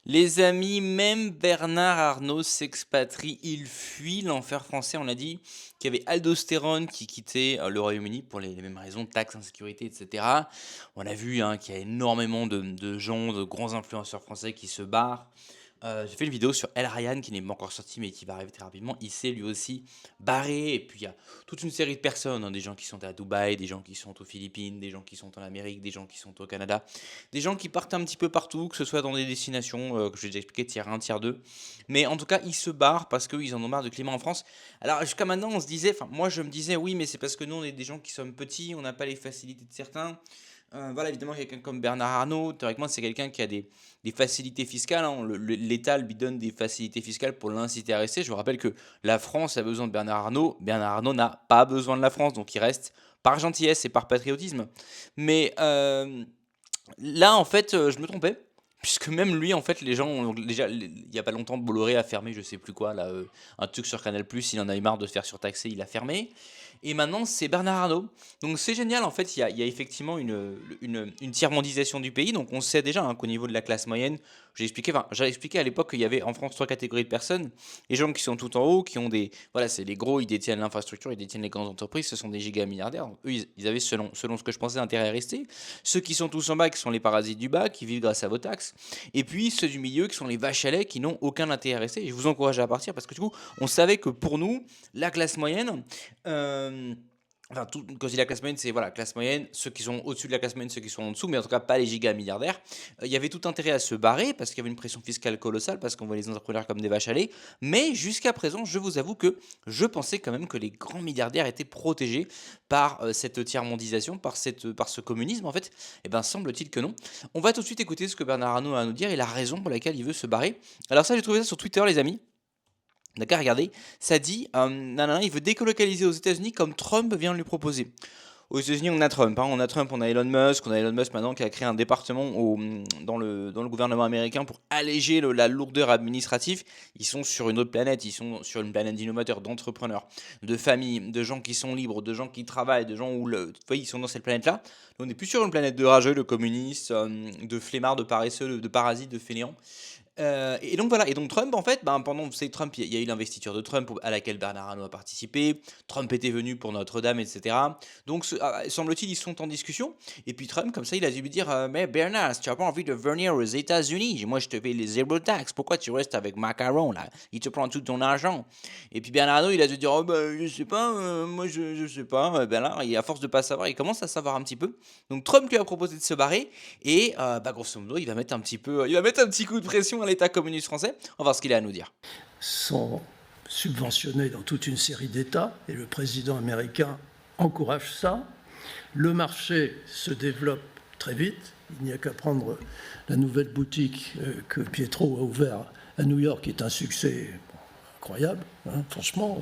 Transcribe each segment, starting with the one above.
Les amis, même Bernard Arnault s'expatrie, il fuit l'enfer français. On a dit qu'il y avait Aldostérone qui quittait le Royaume-Uni pour les mêmes raisons, taxes, insécurité, etc. On a vu qu'il y a énormément de gens, de grands influenceurs français qui se barrent. J'ai fait une vidéo sur El Ryan qui n'est pas encore sortie mais qui va arriver très rapidement. Il s'est lui aussi barré. Et puis il y a toute une série de personnes, des gens qui sont à Dubaï, des gens qui sont aux Philippines, des gens qui sont en Amérique, des gens qui sont au Canada, des gens qui partent un petit peu partout, que ce soit dans des destinations que je vais déjà expliquer, tiers 1, tiers 2. Mais en tout cas, ils se barrent parce qu'ils en ont marre du climat en France. Alors jusqu'à maintenant, on se disait, enfin moi je me disais, oui, mais c'est parce que nous on est des gens qui sommes petits, on n'a pas les facilités de certains. Voilà, évidemment, quelqu'un comme Bernard Arnault, théoriquement, c'est quelqu'un qui a des facilités fiscales, hein. L'État lui donne des facilités fiscales pour l'inciter à rester. Je vous rappelle que la France a besoin de Bernard Arnault. Bernard Arnault n'a pas besoin de la France, donc il reste par gentillesse et par patriotisme. Mais là, en fait, je me trompais. Puisque même lui, en fait, les gens ont déjà, il n'y a pas longtemps, Bolloré a fermé, je sais plus quoi, là, un truc sur Canal+, il en a eu marre de se faire surtaxer, il a fermé. Et maintenant, c'est Bernard Arnault. Donc c'est génial, en fait, il y a effectivement une tiers-mondisation du pays. Donc on sait déjà qu'au niveau de la classe moyenne, j'ai expliqué à l'époque qu'il y avait en France trois catégories de personnes. Les gens qui sont tout en haut, qui ont des... Voilà, c'est les gros, ils détiennent l'infrastructure, ils détiennent les grandes entreprises, ce sont des giga milliardaires. Eux, ils avaient, selon ce que je pensais, intérêt à rester. Ceux qui sont tous en bas, qui sont les parasites du bas, qui vivent grâce à vos taxes. Et puis ceux du milieu, qui sont les vaches à lait, qui n'ont aucun intérêt à rester. Et je vous encourage à partir parce que du coup, on savait que pour nous, la classe moyenne... Enfin, quand je dis la classe moyenne, c'est voilà, classe moyenne, ceux qui sont au-dessus de la classe moyenne, ceux qui sont en dessous, mais en tout cas pas les giga milliardaires. Il y avait tout intérêt à se barrer parce qu'il y avait une pression fiscale colossale, parce qu'on voit les entrepreneurs comme des vaches à lait. Mais jusqu'à présent, je vous avoue que je pensais quand même que les grands milliardaires étaient protégés par cette tiers-mondisation, par ce communisme en fait. Eh bien, semble-t-il que non. On va tout de suite écouter ce que Bernard Arnault a à nous dire et la raison pour laquelle il veut se barrer. Alors ça, j'ai trouvé ça sur Twitter, les amis. D'accord, regardez, ça dit, nanana, il veut délocaliser aux États-Unis comme Trump vient de lui proposer. Aux États-Unis, on a Trump, on a Elon Musk maintenant qui a créé un département dans le gouvernement américain pour alléger la lourdeur administrative. Ils sont sur une autre planète, ils sont sur une planète d'innovateurs, d'entrepreneurs, de familles, de gens qui sont libres, de gens qui travaillent, de gens où vous voyez, ils sont dans cette planète-là. On n'est plus sur une planète de rageux, de communistes, de flemmards, de paresseux, de parasites, de fainéants. Et donc voilà, et donc Trump en fait, pendant, vous savez, Trump, il y a eu l'investiture de Trump à laquelle Bernard Arnault a participé, Trump était venu pour Notre-Dame, etc. Donc semble-t-il, ils sont en discussion, et puis Trump, comme ça, il a dû lui dire, mais Bernard, si tu n'as pas envie de venir aux États-Unis, moi je te paye les zéro taxes, pourquoi tu restes avec Macron là? Il te prend tout ton argent. Et puis Bernard Arnault, il a dû dire, oh je sais pas, moi je sais pas, Bernard, et à force de pas savoir, il commence à savoir un petit peu. Donc Trump lui a proposé de se barrer, et grosso modo, il va mettre un petit coup de pression à l'État communiste français. On va voir ce qu'il a à nous dire. Sont subventionnés dans toute une série d'États et le président américain encourage ça. Le marché se développe très vite. Il n'y a qu'à prendre la nouvelle boutique que Pietro a ouverte à New York, qui est un succès incroyable, franchement.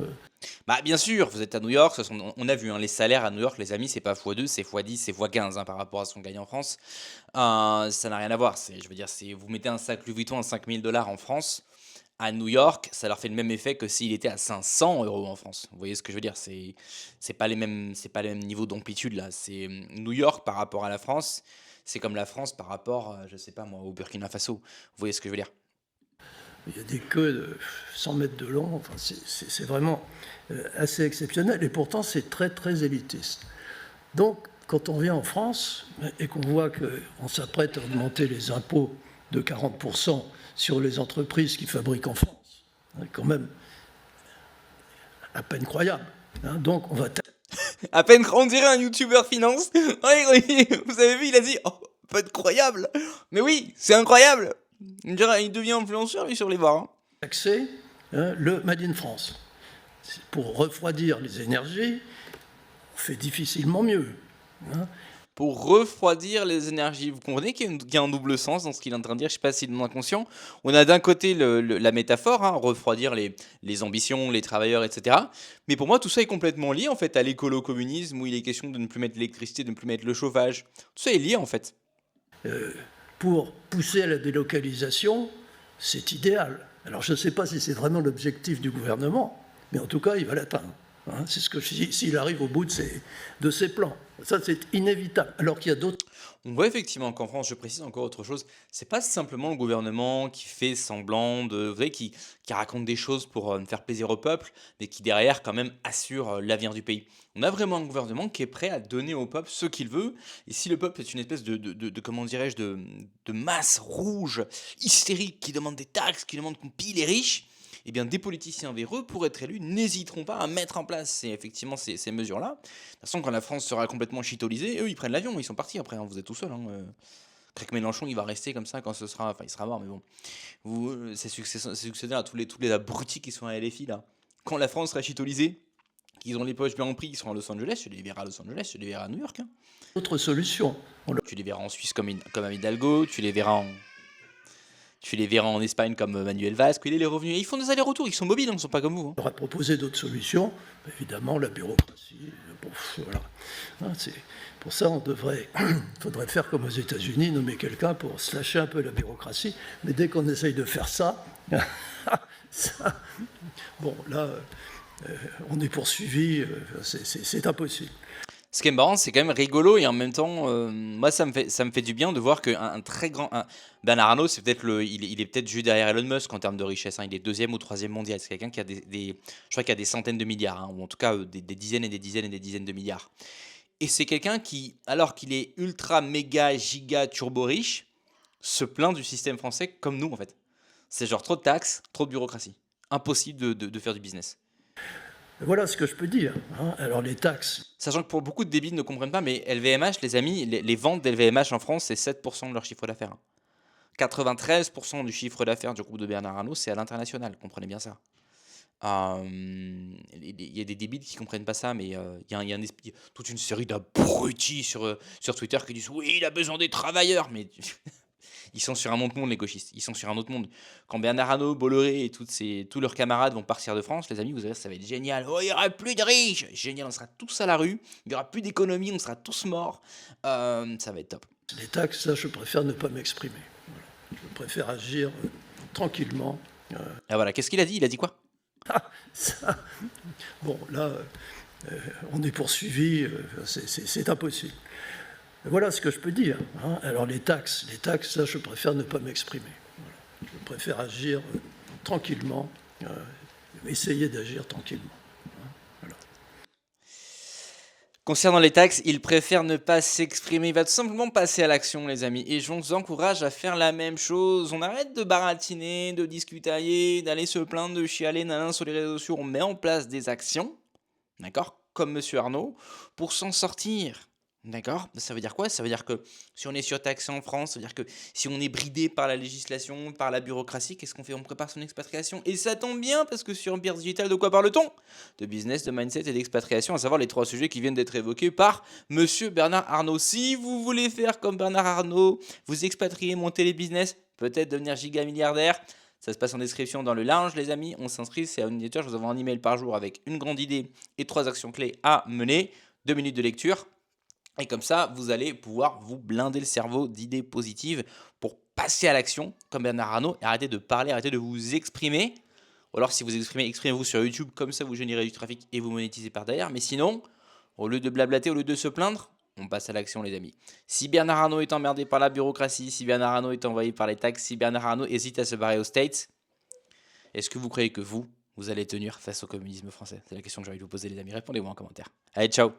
Bien sûr, vous êtes à New York, on a vu les salaires à New York, les amis, c'est pas x2, c'est x10, c'est x15 par rapport à ce qu'on gagne en France. Ça n'a rien à voir. Je veux dire, vous mettez un sac Louis Vuitton à 5 000 $ en France, à New York, ça leur fait le même effet que s'il était à 500 € en France. Vous voyez ce que je veux dire? C'est pas les mêmes niveaux d'amplitude là. C'est New York par rapport à la France, c'est comme la France par rapport, je sais pas moi, au Burkina Faso. Vous voyez ce que je veux dire? Il y a des queues de 100 mètres de long. Enfin, c'est vraiment assez exceptionnel. Et pourtant, c'est très, très élitiste. Donc, quand on vient en France et qu'on voit qu'on s'apprête à augmenter les impôts de 40% sur les entreprises qui fabriquent en France, quand même à peine croyable. Donc, on va... À peine, on dirait un youtubeur finance. Oui, oui, vous avez vu, il a dit, oh, pas incroyable. Mais oui, c'est incroyable. Il devient influenceur, lui, sur les bords. Taxer le Made in France. Pour refroidir les énergies, on fait difficilement mieux. Pour refroidir les énergies. Vous comprenez qu'il y a un double sens dans ce qu'il est en train de dire? Je ne sais pas s'il est inconscient. On a d'un côté la métaphore, refroidir les ambitions, les travailleurs, etc. Mais pour moi, tout ça est complètement lié en fait à l'écolo-communisme où il est question de ne plus mettre l'électricité, de ne plus mettre le chauffage. Tout ça est lié en fait. Pour pousser à la délocalisation, c'est idéal. Alors je ne sais pas si c'est vraiment l'objectif du gouvernement, mais en tout cas, il va l'atteindre. C'est ce que je dis, s'il arrive au bout de ses plans. Ça, c'est inévitable. Alors qu'il y a d'autres... On voit effectivement qu'en France, je précise encore autre chose, c'est pas simplement le gouvernement qui fait semblant de, vous savez, qui raconte des choses pour faire plaisir au peuple, mais qui derrière quand même assure l'avenir du pays. On a vraiment un gouvernement qui est prêt à donner au peuple ce qu'il veut, et si le peuple est une espèce comment dirais-je, de masse rouge, hystérique, qui demande des taxes, qui demande qu'on pille les riches, eh bien, des politiciens véreux, pour être élus, n'hésiteront pas à mettre en place effectivement ces mesures-là. De toute façon, quand la France sera complètement chitolisée, eux, ils prennent l'avion, ils sont partis après, hein, vous êtes tout seul. Craig Mélenchon, il va rester comme ça quand ce sera. Enfin, il sera mort, mais bon. C'est succédé à tous les abrutis qui sont à LFI, là. Quand la France sera chitolisée, qu'ils ont les poches bien remplies, ils seront à Los Angeles, tu les verras à Los Angeles, tu les verras à New York, hein. Autre solution. Tu les verras en Suisse comme Anne Hidalgo, tu les verras en Espagne comme Manuel Valls, il est revenu. Ils font des allers-retours, ils sont mobiles, ils ne sont pas comme vous, hein. On aurait proposé d'autres solutions. Évidemment, la bureaucratie, bon, voilà. Hein, pour ça, faudrait faire comme aux États-Unis, nommer quelqu'un pour se lâcher un peu la bureaucratie. Mais dès qu'on essaye de faire ça, bon, là, on est poursuivi, c'est impossible. Ce qui est marrant, c'est quand même rigolo et en même temps, moi ça me fait du bien de voir qu'un très grand. Bernard Arnault, il est peut-être juste derrière Elon Musk en termes de richesse, hein. Il est deuxième ou troisième mondial. C'est quelqu'un qui a je crois qu'il a des centaines de milliards, hein, ou en tout cas des dizaines et des dizaines et des dizaines de milliards. Et c'est quelqu'un qui, alors qu'il est ultra, méga, giga, turbo riche, se plaint du système français comme nous en fait. C'est genre trop de taxes, trop de bureaucratie. Impossible de faire du business. Voilà ce que je peux dire. Hein. Alors les taxes, Sachant que pour beaucoup de débiles ne comprennent pas, mais LVMH, les amis, les ventes d'LVMH en France, c'est 7% de leur chiffre d'affaires, hein. 93% du chiffre d'affaires du groupe de Bernard Arnault, c'est à l'international, comprenez bien ça. Il y a des débiles qui comprennent pas ça, mais il y a toute une série d'abrutis sur Twitter qui disent oui, il a besoin des travailleurs, mais ils sont sur un autre monde, les gauchistes. Ils sont sur un autre monde. Quand Bernard Arnault, Bolloré et tous leurs camarades vont partir de France, les amis, vous allez voir, ça va être génial. Oh, il n'y aura plus de riches. Génial, on sera tous à la rue. Il n'y aura plus d'économie, on sera tous morts. Ça va être top. les taxes, ça, je préfère ne pas m'exprimer. Voilà. Je préfère agir tranquillement. Ah voilà, qu'est-ce qu'il a dit? Il a dit quoi? Ça, bon, là, on est poursuivi, c'est impossible. Voilà ce que je peux dire. Hein. Alors les taxes, ça, je préfère ne pas m'exprimer. Voilà. Je préfère agir tranquillement, essayer d'agir tranquillement. Hein. Voilà. Concernant les taxes, il préfère ne pas s'exprimer. Il va tout simplement passer à l'action, les amis. Et je vous encourage à faire la même chose. On arrête de baratiner, de discutailler, d'aller se plaindre, de chialer, nanan, sur les réseaux sociaux. On met en place des actions, d'accord, comme Monsieur Arnaud, pour s'en sortir. D'accord? Ça veut dire quoi? Ça veut dire que si on est surtaxé en France, ça veut dire que si on est bridé par la législation, par la bureaucratie, qu'est-ce qu'on fait? On prépare son expatriation. Et ça tombe bien parce que sur Empire Digital, de quoi parle-t-on? De business, de mindset et d'expatriation, à savoir les trois sujets qui viennent d'être évoqués par Monsieur Bernard Arnault. Si vous voulez faire comme Bernard Arnault, vous expatrier, monter les business, peut-être devenir giga milliardaire, ça se passe en description dans le lounge, les amis. On s'inscrit, c'est à une newsletter. Je vous envoie un email par jour avec une grande idée et 3 actions clés à mener, 2 minutes de lecture. Et comme ça, vous allez pouvoir vous blinder le cerveau d'idées positives pour passer à l'action, comme Bernard Arnault, et arrêter de parler, arrêter de vous exprimer. Ou alors, si vous exprimez, exprimez-vous sur YouTube, comme ça vous générez du trafic et vous monétisez par derrière. Mais sinon, au lieu de blablater, au lieu de se plaindre, on passe à l'action, les amis. Si Bernard Arnault est emmerdé par la bureaucratie, si Bernard Arnault est envoyé par les taxes, si Bernard Arnault hésite à se barrer aux States, est-ce que vous croyez que vous allez tenir face au communisme français? C'est la question que j'ai envie de vous poser, les amis. Répondez-moi en commentaire. Allez, ciao!